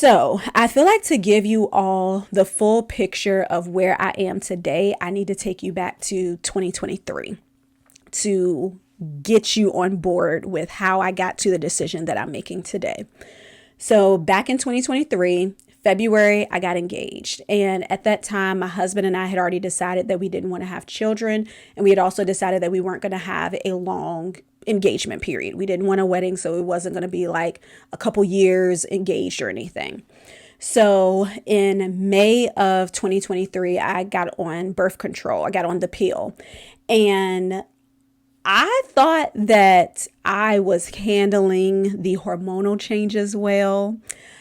So I feel like to give you all the full picture of where I am today, I need to take you back to 2023 to get you on board with how I got to the decision that I'm making today. So back in 2023, February, I got engaged. And at that time, my husband and I had already decided that we didn't want to have children. And we had also decided that we weren't going to have a long engagement period. We didn't want a wedding, so it wasn't going to be like a couple years engaged or anything. So in May of 2023, I got on birth control. I got on the pill. And I thought that I was handling the hormonal changes well.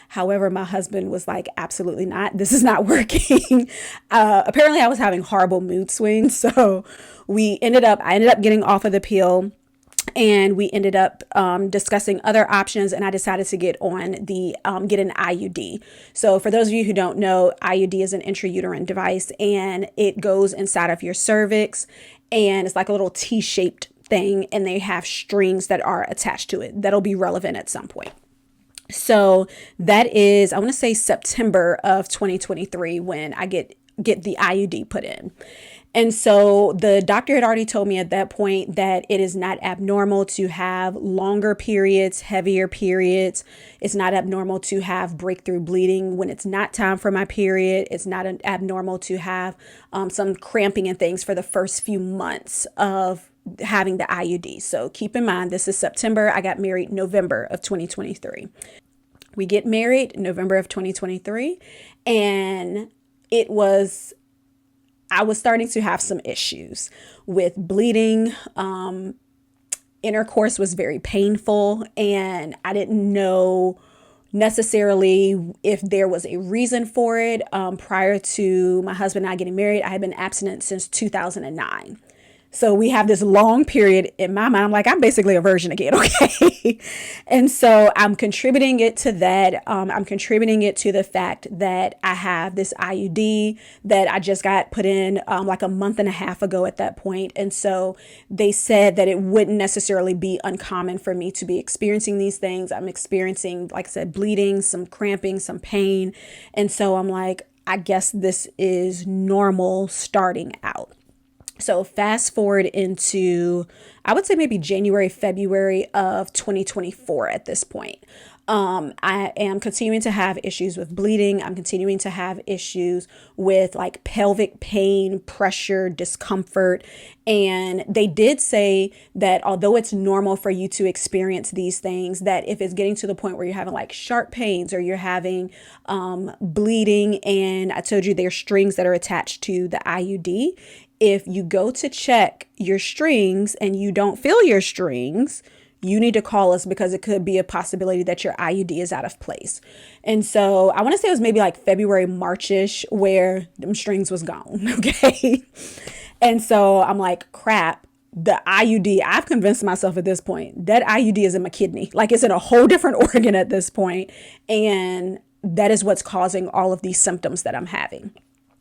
However, my husband was like, absolutely not. This is not working. Apparently, I was having horrible mood swings. So I ended up getting off of the pill. And we ended up discussing other options, and I decided to get on get an IUD. So for those of you who don't know, IUD is an intrauterine device, and it goes inside of your cervix, and it's like a little T-shaped thing, and they have strings that are attached to it. That'll be relevant at some point. So that is, I want to say September of 2023 when I get the IUD put in. And so the doctor had already told me at that point that it is not abnormal to have longer periods, heavier periods. It's not abnormal to have breakthrough bleeding when it's not time for my period. It's not abnormal to have some cramping and things for the first few months of having the IUD. So keep in mind, this is September. I got married November of 2023. We get married November of 2023, and I was starting to have some issues with bleeding. Intercourse was very painful, and I didn't know necessarily if there was a reason for it. Prior to my husband and I getting married, I had been abstinent since 2009. So we have this long period in my mind. I'm like, I'm basically a virgin again. Okay. And so I'm contributing it to that. I'm contributing it to the fact that I have this IUD that I just got put in like a month and a half ago at that point. And so they said that it wouldn't necessarily be uncommon for me to be experiencing these things. I'm experiencing, like I said, bleeding, some cramping, some pain. And so I'm like, I guess this is normal starting out. So fast forward into, I would say maybe January, February of 2024 at this point. I am continuing to have issues with bleeding. I'm continuing to have issues with like pelvic pain, pressure, discomfort. And they did say that although it's normal for you to experience these things, that if it's getting to the point where you're having like sharp pains or you're having bleeding, and I told you there's strings that are attached to the IUD. If you go to check your strings and you don't feel your strings, you need to call us because it could be a possibility that your IUD is out of place. And so I want to say it was maybe like February, March-ish where them strings was gone. Okay. And so I'm like, crap, the IUD, I've convinced myself at this point that IUD is in my kidney. Like it's in a whole different organ at this point. And that is what's causing all of these symptoms that I'm having.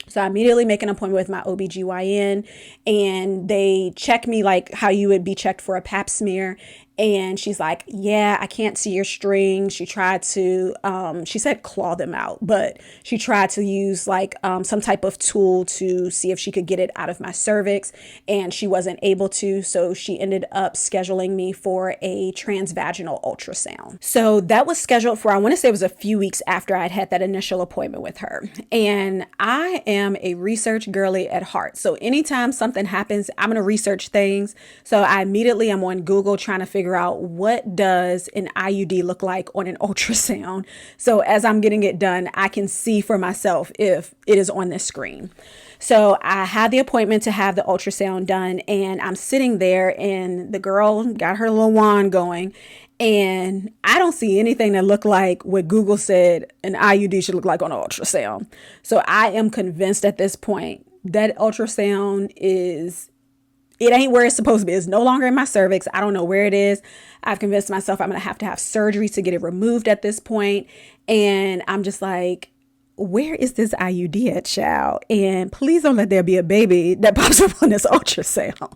So I immediately make an appointment with my OBGYN, and they check me like how you would be checked for a pap smear. And she's like, yeah, I can't see your strings. She tried to, she said claw them out, but she tried to use like some type of tool to see if she could get it out of my cervix, and she wasn't able to. So she ended up scheduling me for a transvaginal ultrasound. So that was scheduled for, I want to say it was a few weeks after I'd had that initial appointment with her. And I am a research girly at heart. So anytime something happens, I'm going to research things. So I immediately am on Google trying to figure out what does an IUD look like on an ultrasound. So as I'm getting it done, I can see for myself if it is on this screen. So I had the appointment to have the ultrasound done, and I'm sitting there, and the girl got her little wand going, and I don't see anything that looked like what Google said an IUD should look like on an ultrasound. So I am convinced at this point that ultrasound it ain't where it's supposed to be. It's no longer in my cervix. I don't know where it is. I've convinced myself I'm going to have surgery to get it removed at this point. And I'm just like, where is this IUD at, child? And please don't let there be a baby that pops up on this ultrasound.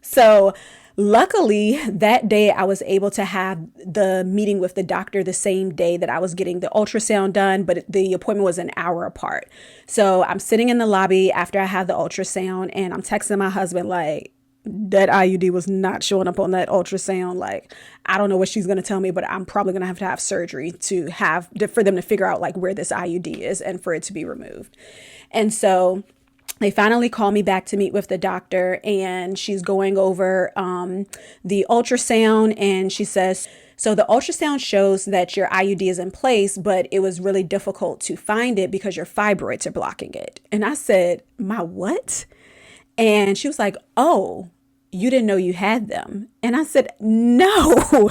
So Luckily, that day I was able to have the meeting with the doctor the same day that I was getting the ultrasound done, but the appointment was an hour apart. So I'm sitting in the lobby after I had the ultrasound, and I'm texting my husband like, that IUD was not showing up on that ultrasound. Like, I don't know what she's going to tell me, but I'm probably going to have surgery for them to figure out like where this IUD is and for it to be removed. And so they finally call me back to meet with the doctor, and she's going over the ultrasound, and she says, so the ultrasound shows that your IUD is in place, but it was really difficult to find it because your fibroids are blocking it. And I said, my what? And she was like, oh, you didn't know you had them. And I said, no,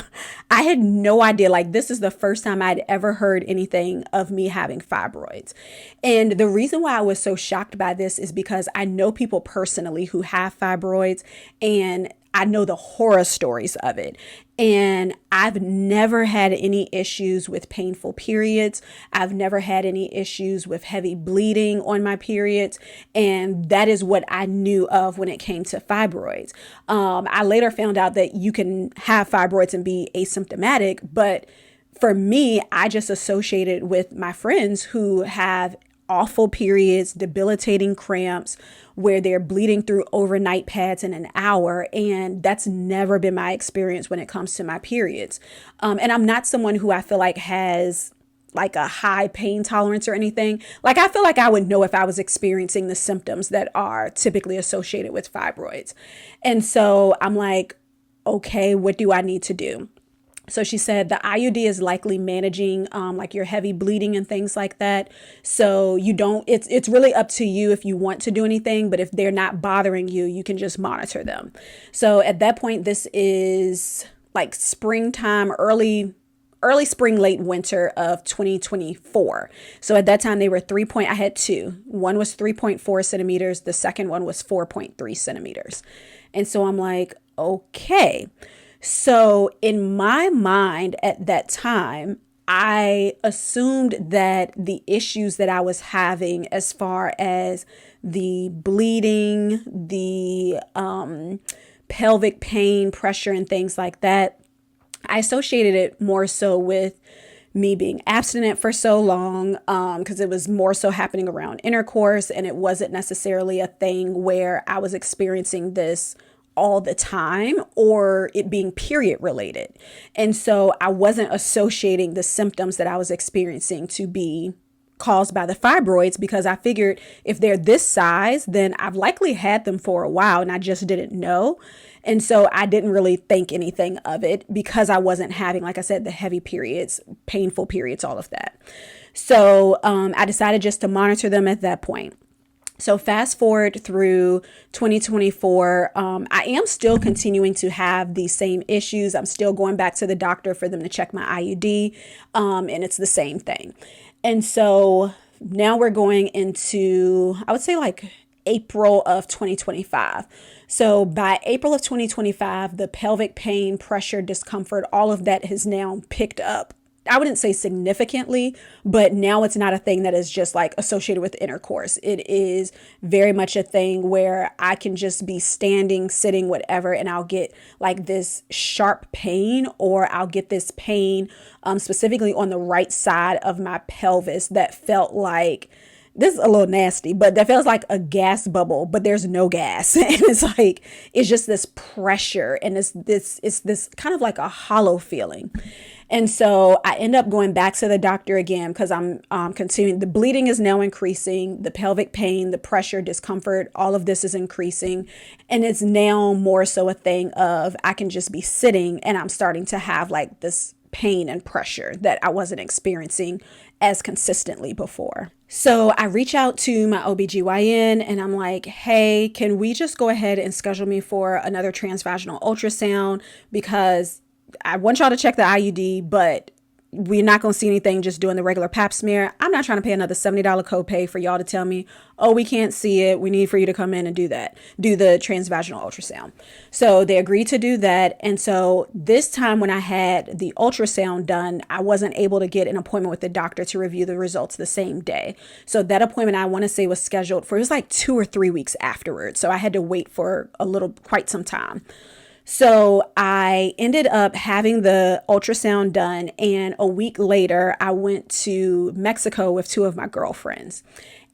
I had no idea. Like, this is the first time I'd ever heard anything of me having fibroids. And the reason why I was so shocked by this is because I know people personally who have fibroids, and I know the horror stories of it. And I've never had any issues with painful periods. I've never had any issues with heavy bleeding on my periods. And that is what I knew of when it came to fibroids. I later found out that you can have fibroids and be asymptomatic. But for me, I just associated with my friends who have awful periods, debilitating cramps, where they're bleeding through overnight pads in an hour. And that's never been my experience when it comes to my periods. And I'm not someone who I feel like has like a high pain tolerance or anything. Like, I feel like I would know if I was experiencing the symptoms that are typically associated with fibroids. And so I'm like, okay, what do I need to do? So she said the IUD is likely managing like your heavy bleeding and things like that. So it's really up to you if you want to do anything, but if they're not bothering you, you can just monitor them. So at that point, this is like springtime, early spring, late winter of 2024. So at that time they were I had two. One was 3.4 centimeters. The second one was 4.3 centimeters. And so I'm like, okay. So in my mind at that time, I assumed that the issues that I was having as far as the bleeding, the pelvic pain, pressure, and things like that, I associated it more so with me being abstinent for so long, because it was more so happening around intercourse, and it wasn't necessarily a thing where I was experiencing this all the time or it being period related. And so I wasn't associating the symptoms that I was experiencing to be caused by the fibroids, because I figured if they're this size, then I've likely had them for a while and I just didn't know. And so I didn't really think anything of it because I wasn't having, like I said, the heavy periods, painful periods, all of that. So I decided just to monitor them at that point. So fast forward through 2024, I am still continuing to have these same issues. I'm still going back to the doctor for them to check my IUD, and it's the same thing. And so now we're going into, I would say like April of 2025. So by April of 2025, the pelvic pain, pressure, discomfort, all of that has now picked up. I wouldn't say significantly, but now it's not a thing that is just like associated with intercourse. It is very much a thing where I can just be standing, sitting, whatever, and I'll get like this sharp pain, or I'll get this pain specifically on the right side of my pelvis that felt like, this is a little nasty, but that feels like a gas bubble, but there's no gas. And it's like, it's just this pressure, and it's this kind of like a hollow feeling. And so I end up going back to the doctor again because I'm continuing. The bleeding is now increasing. The pelvic pain, the pressure, discomfort, all of this is increasing. And it's now more so a thing of I can just be sitting and I'm starting to have like this pain and pressure that I wasn't experiencing as consistently before. So I reach out to my OBGYN and I'm like, hey, can we just go ahead and schedule me for another transvaginal ultrasound? Because I want y'all to check the IUD, but we're not going to see anything just doing the regular pap smear. I'm not trying to pay another $70 copay for y'all to tell me, oh, we can't see it. We need for you to come in and do the transvaginal ultrasound. So they agreed to do that. And so this time when I had the ultrasound done, I wasn't able to get an appointment with the doctor to review the results the same day. So that appointment, I want to say, was scheduled for, it was like 2 or 3 weeks afterwards. So I had to wait for quite some time. So I ended up having the ultrasound done, and a week later, I went to Mexico with two of my girlfriends.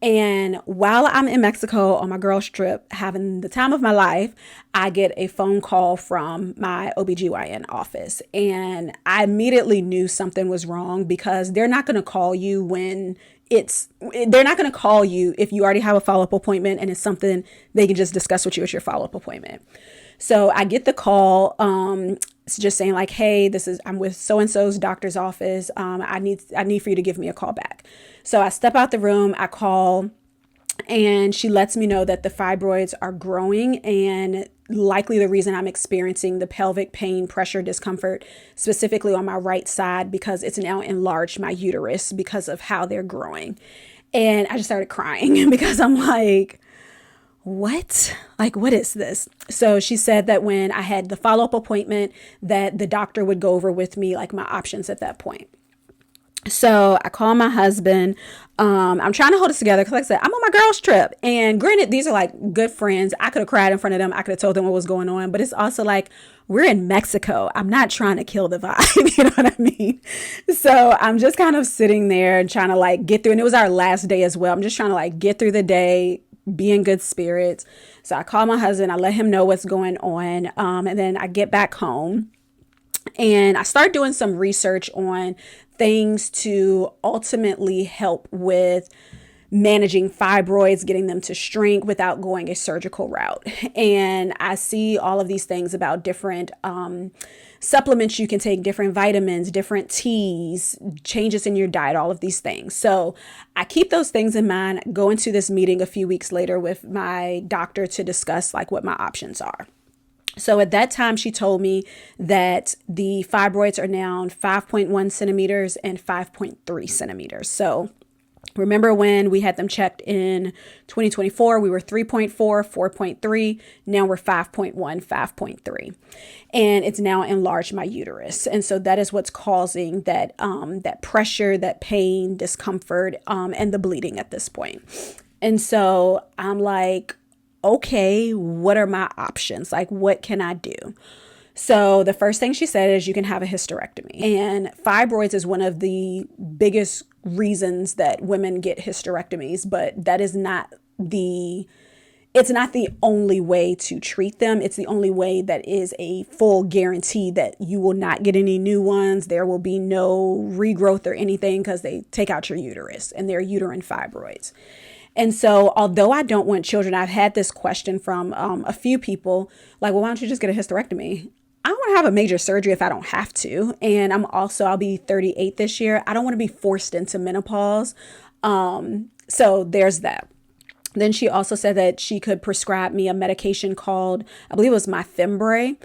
And while I'm in Mexico on my girls trip, having the time of my life, I get a phone call from my OBGYN office. And I immediately knew something was wrong, because they're not going to call you when they're not going to call you if you already have a follow-up appointment and it's something they can just discuss with you at your follow-up appointment. So I get the call, it's just saying like, hey, I'm with so-and-so's doctor's office. I need for you to give me a call back. So I step out the room, I call, and she lets me know that the fibroids are growing, and likely the reason I'm experiencing the pelvic pain, pressure, discomfort, specifically on my right side, because it's now enlarged my uterus because of how they're growing. And I just started crying because I'm like, what? Like, what is this? So she said that when I had the follow-up appointment, that the doctor would go over with me like my options at that point. So I call my husband. I'm trying to hold it together because, like I said, I'm on my girls' trip. And granted, these are like good friends. I could have cried in front of them. I could have told them what was going on. But it's also like, we're in Mexico. I'm not trying to kill the vibe. You know what I mean? So I'm just kind of sitting there and trying to like get through. And it was our last day as well. I'm just trying to like get through the day, be in good spirits. So I call my husband. I let him know what's going on. And then I get back home. And I start doing some research on things to ultimately help with managing fibroids, getting them to shrink without going a surgical route. And I see all of these things about different supplements you can take, different vitamins, different teas, changes in your diet, all of these things. So I keep those things in mind, go into this meeting a few weeks later with my doctor to discuss like what my options are. So at that time, she told me that the fibroids are now 5.1 centimeters and 5.3 centimeters. So remember when we had them checked in 2024, we were 3.4, 4.3. Now we're 5.1, 5.3. And it's now enlarged my uterus. And so that is what's causing that, that pressure, that pain, discomfort, and the bleeding at this point. And so I'm like, okay, what are my options? Like, what can I do? So the first thing she said is you can have a hysterectomy. And fibroids is one of the biggest reasons that women get hysterectomies, but that is it's not the only way to treat them. It's the only way that is a full guarantee that you will not get any new ones. There will be no regrowth or anything because they take out your uterus and they're uterine fibroids. And so although I don't want children, I've had this question from a few people like, well, why don't you just get a hysterectomy? I don't want to have a major surgery if I don't have to. And I'll be 38 this year. I don't want to be forced into menopause. So there's that. Then she also said that she could prescribe me a medication called, I believe it was Myfembree.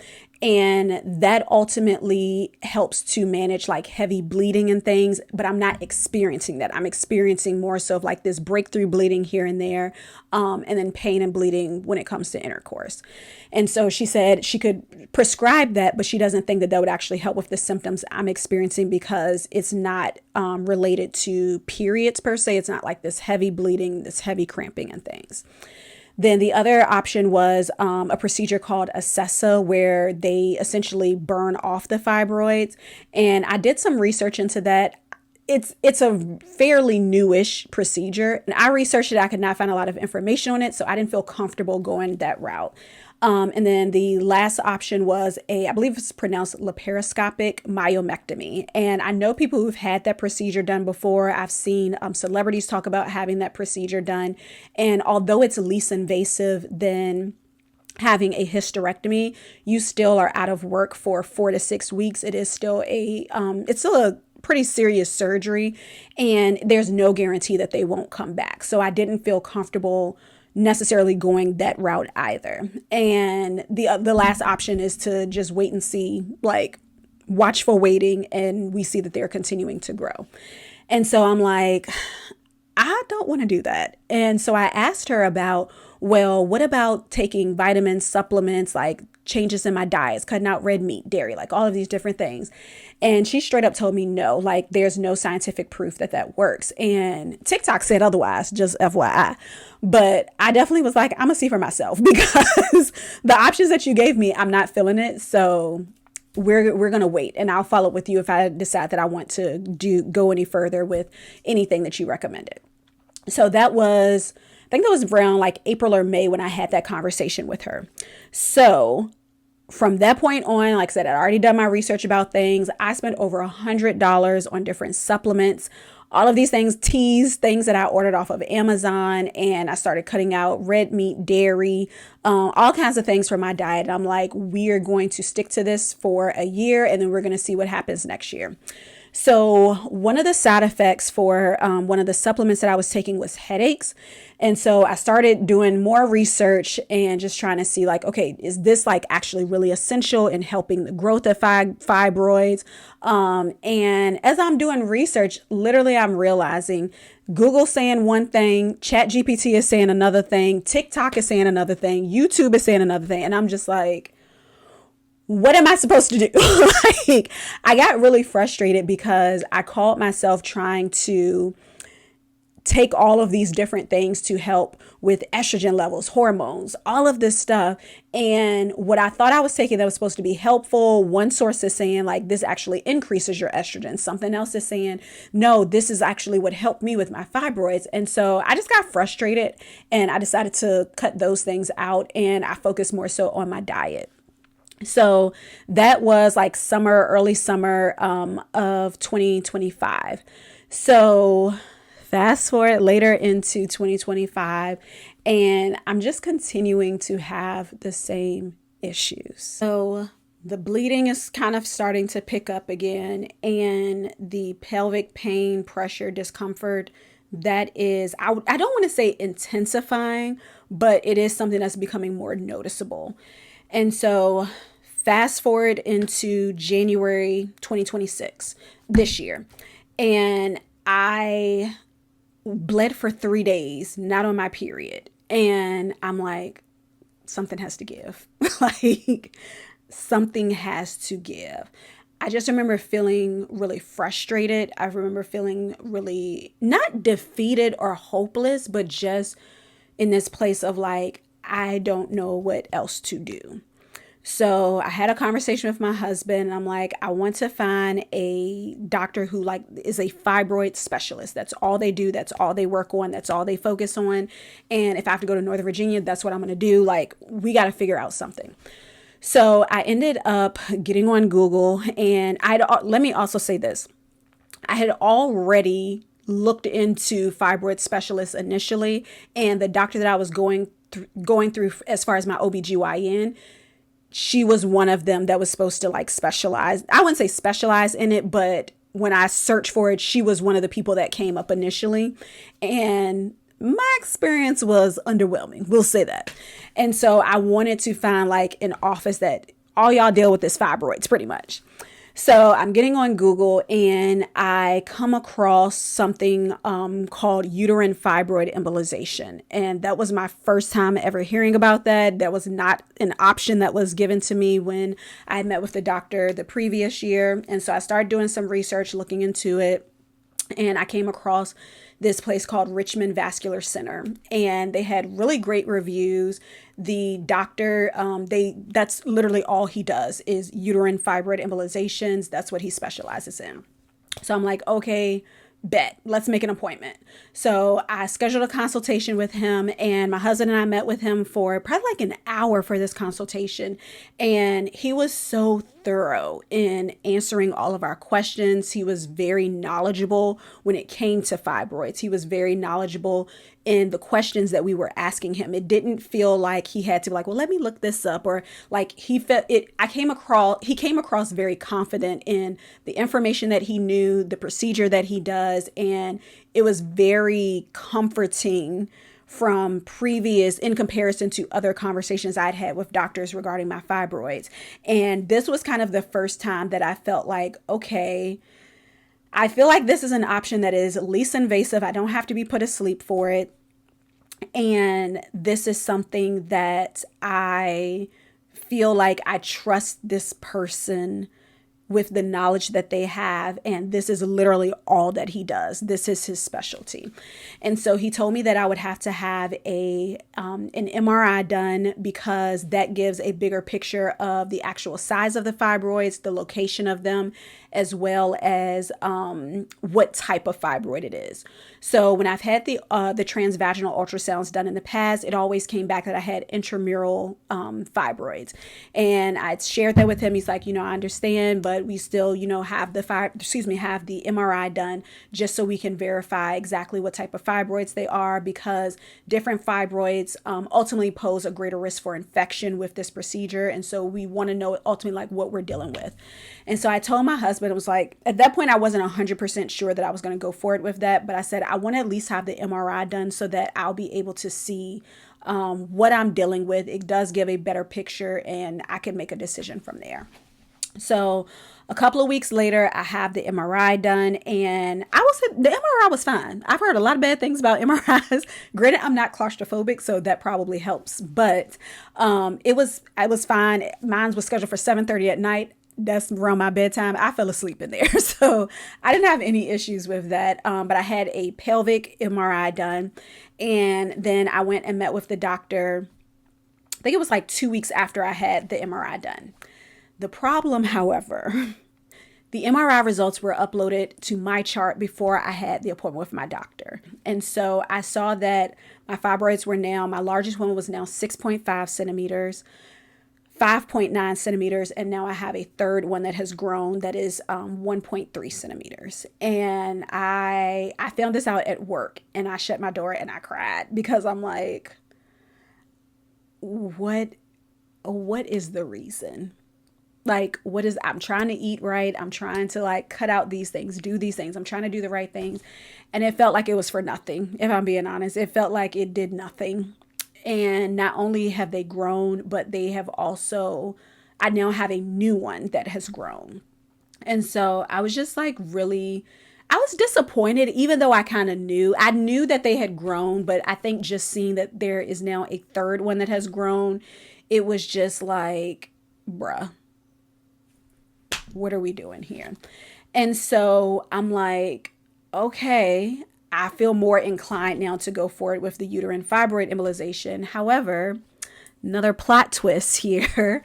And that ultimately helps to manage like heavy bleeding and things, but I'm not experiencing that. I'm experiencing more so of like this breakthrough bleeding here and there, and then pain and bleeding when it comes to intercourse. And so she said she could prescribe that, but she doesn't think that would actually help with the symptoms I'm experiencing because it's not related to periods per se. It's not like this heavy bleeding, this heavy cramping and things. Then the other option was a procedure called Acessa, where they essentially burn off the fibroids. And I did some research into that. It's a fairly newish procedure. And I researched it. I could not find a lot of information on it, so I didn't feel comfortable going that route. And then the last option was I believe it's pronounced laparoscopic myomectomy. And I know people who've had that procedure done before. I've seen celebrities talk about having that procedure done. And although it's less invasive than having a hysterectomy, you still are out of work for 4 to 6 weeks. It is still it's still a pretty serious surgery, and there's no guarantee that they won't come back. So I didn't feel comfortable necessarily going that route either. And the last option is to just wait and see, like watchful waiting, and we see that they're continuing to grow. And so I'm like, I don't want to do that. And so I asked her about, well, what about taking vitamins, supplements, like changes in my diets, cutting out red meat, dairy, like all of these different things. And she straight up told me no, like there's no scientific proof that that works. And TikTok said otherwise, just FYI. But I definitely was like, I'm gonna see for myself because the options that you gave me, I'm not feeling it. So we're gonna wait, and I'll follow up with you if I decide that I want to go any further with anything that you recommended. So that was, I think that was around like April or May when I had that conversation with her. So from that point on, like I said, I'd already done my research about things. I spent over $100 on different supplements, all of these things, teas, things that I ordered off of Amazon. And I started cutting out red meat, dairy, all kinds of things from my diet. And I'm like, we are going to stick to this for a year, and then we're going to see what happens next year. So one of the side effects for one of the supplements that I was taking was headaches. And so I started doing more research and just trying to see like, okay, is this like actually really essential in helping the growth of fibroids? And as I'm doing research, literally I'm realizing Google saying one thing, ChatGPT is saying another thing, TikTok is saying another thing, YouTube is saying another thing. And I'm just like, what am I supposed to do? Like, I got really frustrated because I called myself trying to take all of these different things to help with estrogen levels, hormones, all of this stuff. And what I thought I was taking that was supposed to be helpful, one source is saying like this actually increases your estrogen. Something else is saying, no, this is actually what helped me with my fibroids. And so I just got frustrated and I decided to cut those things out, and I focused more so on my diet. So that was like early summer of 2025. So fast forward later into 2025, and I'm just continuing to have the same issues. So the bleeding is kind of starting to pick up again, and the pelvic pain, pressure, discomfort, that is, I don't want to say intensifying, but it is something that's becoming more noticeable. And so fast forward into January 2026, this year, and I bled for 3 days, not on my period. And I'm like, something has to give. Like, something has to give. I just remember feeling really frustrated. I remember feeling really not defeated or hopeless, but just in this place of like, I don't know what else to do. So I had a conversation with my husband, and I'm like, I want to find a doctor who like is a fibroid specialist. That's all they do. That's all they work on. That's all they focus on. And if I have to go to Northern Virginia, that's what I'm going to do. Like, we got to figure out something. So I ended up getting on Google, and let me also say this. I had already looked into fibroid specialists initially, and the doctor that I was going through as far as my OBGYN, she was one of them that was supposed to like specialize. I wouldn't say specialize in it, but when I searched for it, she was one of the people that came up initially. And my experience was underwhelming. We'll say that. And so I wanted to find like an office that all y'all deal with is fibroids pretty much. So I'm getting on Google, and I come across something called uterine fibroid embolization. And that was my first time ever hearing about that. That was not an option that was given to me when I met with the doctor the previous year. And so I started doing some research, looking into it. And I came across this place called Richmond Vascular Center, and they had really great reviews. The doctor, that's literally all he does is uterine fibroid embolizations. That's what he specializes in. So I'm like, okay, bet, let's make an appointment. So I scheduled a consultation with him, and my husband and I met with him for probably like an hour for this consultation. And he was so thorough in answering all of our questions. He was very knowledgeable when it came to fibroids. He was very knowledgeable in the questions that we were asking him. It didn't feel like he had to be like, well, let me look this up, or like he came across very confident in the information that he knew, the procedure that he does. And it was very comforting from previous, in comparison to other conversations I'd had with doctors regarding my fibroids. And this was kind of the first time that I felt like, okay, I feel like this is an option that is least invasive. I don't have to be put asleep for it. And this is something that I feel like I trust this person with the knowledge that they have. And this is literally all that he does. This is his specialty. And so he told me that I would have to have an MRI done, because that gives a bigger picture of the actual size of the fibroids, the location of them, as well as what type of fibroid it is. So when I've had the transvaginal ultrasounds done in the past, it always came back that I had intramural fibroids. And I shared that with him. He's like, I understand, but we still, have the MRI done just so we can verify exactly what type of fibroids they are, because different fibroids ultimately pose a greater risk for infection with this procedure. And so we want to know ultimately like what we're dealing with. And so I told my husband, it was like, at that point, I wasn't 100% sure that I was going to go forward with that. But I said, I want to at least have the MRI done so that I'll be able to see what I'm dealing with. It does give a better picture and I can make a decision from there. So a couple of weeks later, I have the MRI done, and the MRI was fine. I've heard a lot of bad things about MRIs. Granted, I'm not claustrophobic, so that probably helps. But I was fine. Mine was scheduled for 7:30 at night. That's around my bedtime. I fell asleep in there. So I didn't have any issues with that. But I had a pelvic MRI done. And then I went and met with the doctor. I think it was like 2 weeks after I had the MRI done. The problem, however, the MRI results were uploaded to my chart before I had the appointment with my doctor. And so I saw that my fibroids were now, my largest one was now 6.5 centimeters. 5.9 centimeters, and now I have a third one that has grown that is 1.3 centimeters. And I found this out at work, and I shut my door and I cried, because I'm like, what is the reason? Like, I'm trying to eat right. I'm trying to like cut out these things, do these things. I'm trying to do the right things. And it felt like it was for nothing. If I'm being honest, it felt like it did nothing. And not only have they grown, but they have also, I now have a new one that has grown. And so I was just like I was disappointed, even though I knew that they had grown. But I think just seeing that there is now a third one that has grown, it was just like, bruh, what are we doing here? And so I'm like, okay, I feel more inclined now to go forward with the uterine fibroid embolization. However, another plot twist here.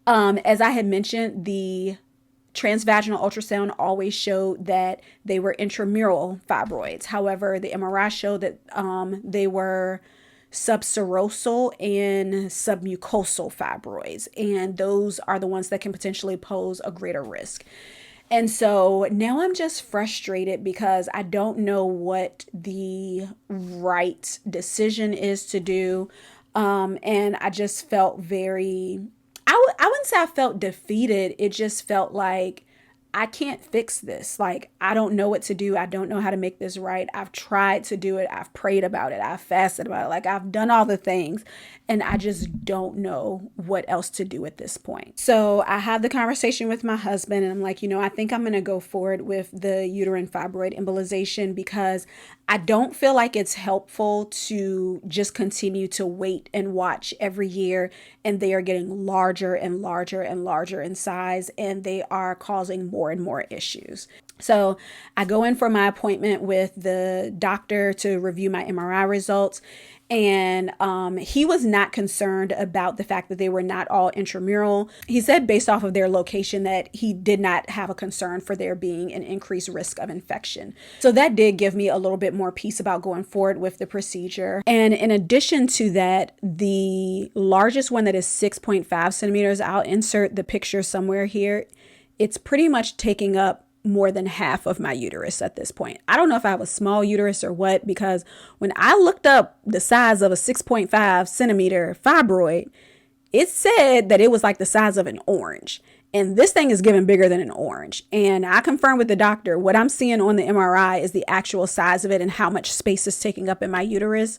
As I had mentioned, the transvaginal ultrasound always showed that they were intramural fibroids. However, the MRI showed that they were subserosal and submucosal fibroids. And those are the ones that can potentially pose a greater risk. And so now I'm just frustrated because I don't know what the right decision is to do. And I just felt I wouldn't say I felt defeated. It just felt like I can't fix this. Like, I don't know what to do. I don't know how to make this right. I've tried to do it. I've prayed about it. I've fasted about it. Like, I've done all the things, and I just don't know what else to do at this point. So I had the conversation with my husband, and I'm like, I think I'm going to go forward with the uterine fibroid embolization, because I don't feel like it's helpful to just continue to wait and watch every year, and they are getting larger and larger and larger in size, and they are causing more and more issues. So I go in for my appointment with the doctor to review my MRI results. And he was not concerned about the fact that they were not all intramural. He said based off of their location that he did not have a concern for there being an increased risk of infection. So that did give me a little bit more peace about going forward with the procedure. And in addition to that, the largest one that is 6.5 centimeters, I'll insert the picture somewhere here. It's pretty much taking up more than half of my uterus at this point. I don't know if I have a small uterus or what, because when I looked up the size of a 6.5 centimeter fibroid, it said that it was like the size of an orange. And this thing is getting bigger than an orange. And I confirmed with the doctor, what I'm seeing on the MRI is the actual size of it and how much space is taking up in my uterus.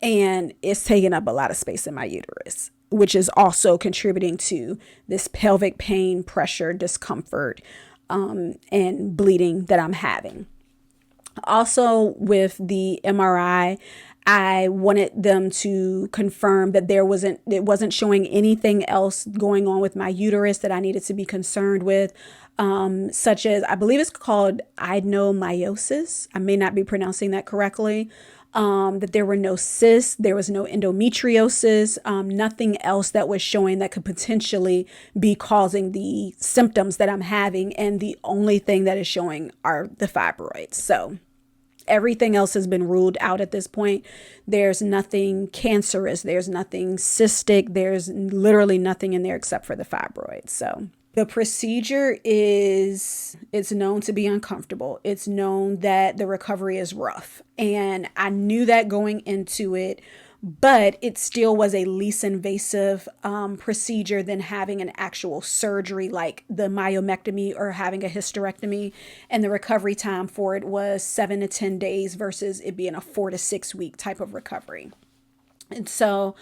And it's taking up a lot of space in my uterus, which is also contributing to this pelvic pain, pressure, discomfort, and bleeding that I'm having. Also with the MRI, I wanted them to confirm that it wasn't showing anything else going on with my uterus that I needed to be concerned with, such as, I believe it's called adenomyosis. I may not be pronouncing that correctly. That there were no cysts, there was no endometriosis, nothing else that was showing that could potentially be causing the symptoms that I'm having. And the only thing that is showing are the fibroids. So everything else has been ruled out at this point. There's nothing cancerous. There's nothing cystic. There's literally nothing in there except for the fibroids. So the procedure it's known to be uncomfortable. It's known that the recovery is rough. And I knew that going into it, but it still was a least invasive procedure than having an actual surgery like the myomectomy or having a hysterectomy. And the recovery time for it was 7 to 10 days versus it being a 4 to 6 week type of recovery. And so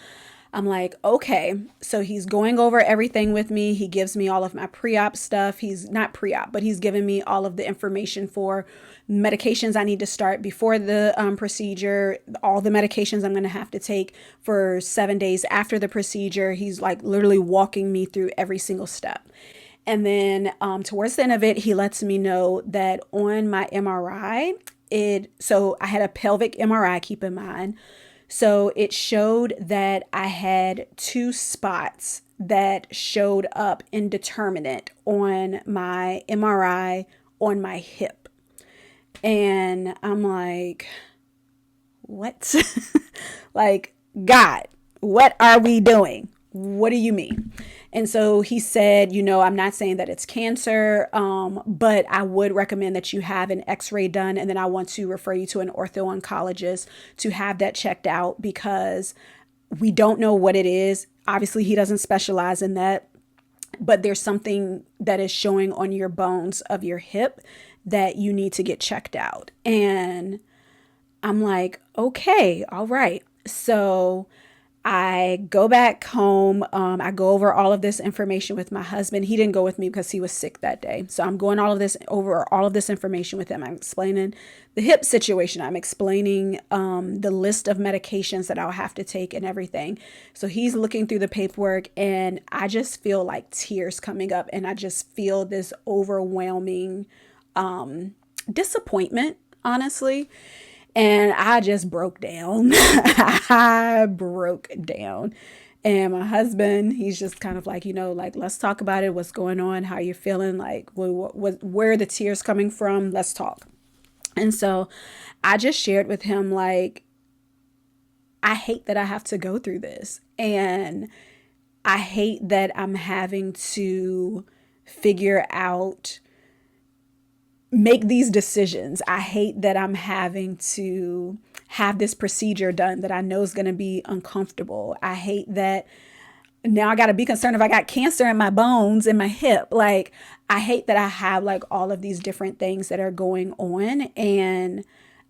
I'm like, okay, so he's going over everything with me. He gives me all of my pre-op stuff. He's not pre-op, but he's giving me all of the information for medications I need to start before the procedure, all the medications I'm going to have to take for 7 days after the procedure. He's like literally walking me through every single step. And then towards the end of it, he lets me know that on my MRI, so I had a pelvic MRI, keep in mind. So it showed that I had 2 spots that showed up indeterminate on my MRI on my hip. And I'm like, what? Like, God, what are we doing? What do you mean? And so he said, I'm not saying that it's cancer, but I would recommend that you have an x-ray done. And then I want to refer you to an ortho-oncologist to have that checked out because we don't know what it is. Obviously, he doesn't specialize in that, but there's something that is showing on your bones of your hip that you need to get checked out. And I'm like, okay, all right. So I go back home. I go over all of this information with my husband. He didn't go with me because he was sick that day. So I'm going over all of this information with him. I'm explaining the hip situation. I'm explaining the list of medications that I'll have to take and everything. So he's looking through the paperwork and I just feel like tears coming up and I just feel this overwhelming disappointment, honestly. And I just broke down. I broke down. And my husband, he's just kind of like, like, let's talk about it. What's going on? How you feeling? Like, where are the tears coming from? Let's talk. And so I just shared with him, like, I hate that I have to go through this. And I hate that I'm having to figure out make these decisions. I hate that I'm having to have this procedure done that I know is going to be uncomfortable. I hate that now I got to be concerned if I got cancer in my bones in my hip. Like, I hate that I have like all of these different things that are going on and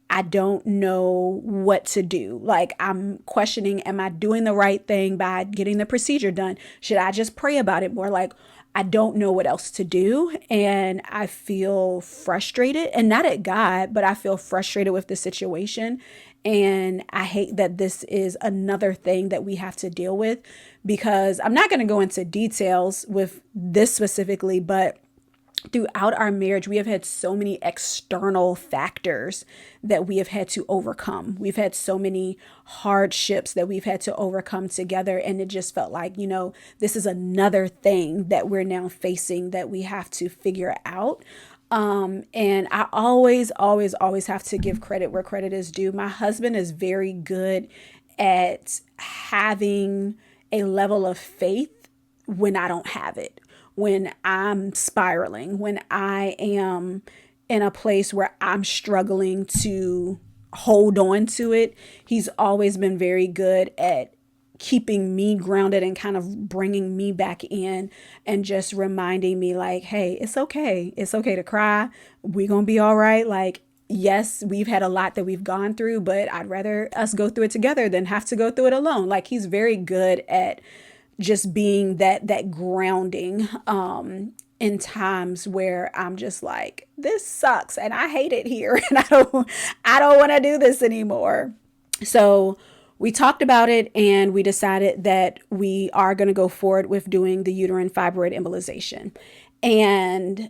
I don't know what to do. Like, I'm questioning, am I doing the right thing by getting the procedure done? Should I just pray about it more? Like, I don't know what else to do. And I feel frustrated, and not at God, but I feel frustrated with the situation. And I hate that this is another thing that we have to deal with, because I'm not going to go into details with this specifically, but throughout our marriage, we have had so many external factors that we have had to overcome. We've had so many hardships that we've had to overcome together. And it just felt like, this is another thing that we're now facing that we have to figure out. And I always have to give credit where credit is due. My husband is very good at having a level of faith when I don't have it. When I'm spiraling, when I am in a place where I'm struggling to hold on to it, he's always been very good at keeping me grounded and kind of bringing me back in and just reminding me like, hey, it's okay. It's okay to cry. We're going to be all right. Like, yes, we've had a lot that we've gone through, but I'd rather us go through it together than have to go through it alone. Like, he's very good at just being that grounding in times where I'm just like, this sucks and I hate it here and I don't want to do this anymore. So we talked about it and we decided that we are going to go forward with doing the uterine fibroid embolization. And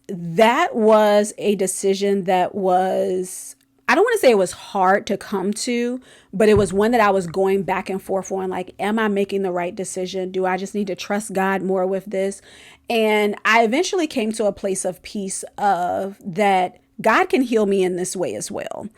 that was a decision that was, I don't want to say it was hard to come to, but it was one that I was going back and forth on. Like, am I making the right decision? Do I just need to trust God more with this? And I eventually came to a place of peace of that God can heal me in this way as well.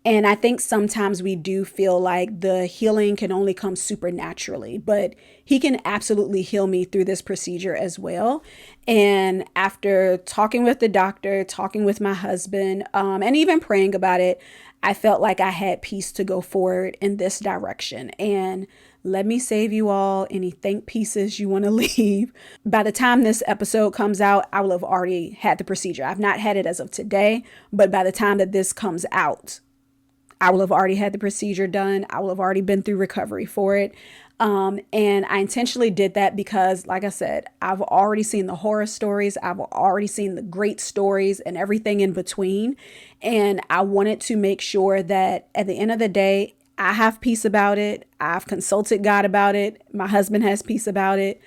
And I think sometimes we do feel like the healing can only come supernaturally, but he can absolutely heal me through this procedure as well. And after talking with the doctor, talking with my husband, and even praying about it, I felt like I had peace to go forward in this direction. And let me save you all any think pieces you want to leave. By the time this episode comes out, I will have already had the procedure. I've not had it as of today, but by the time that this comes out, I will have already had the procedure done. I will have already been through recovery for it. And I intentionally did that because, like I said, I've already seen the horror stories. I've already seen the great stories and everything in between. And I wanted to make sure that at the end of the day, I have peace about it. I've consulted God about it. My husband has peace about it.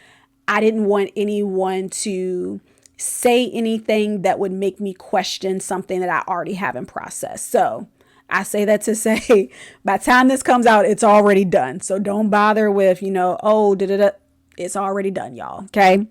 I didn't want anyone to say anything that would make me question something that I already have in process. So I say that to say, by the time this comes out, it's already done. So don't bother with, oh, da da da. It's already done, y'all. Okay.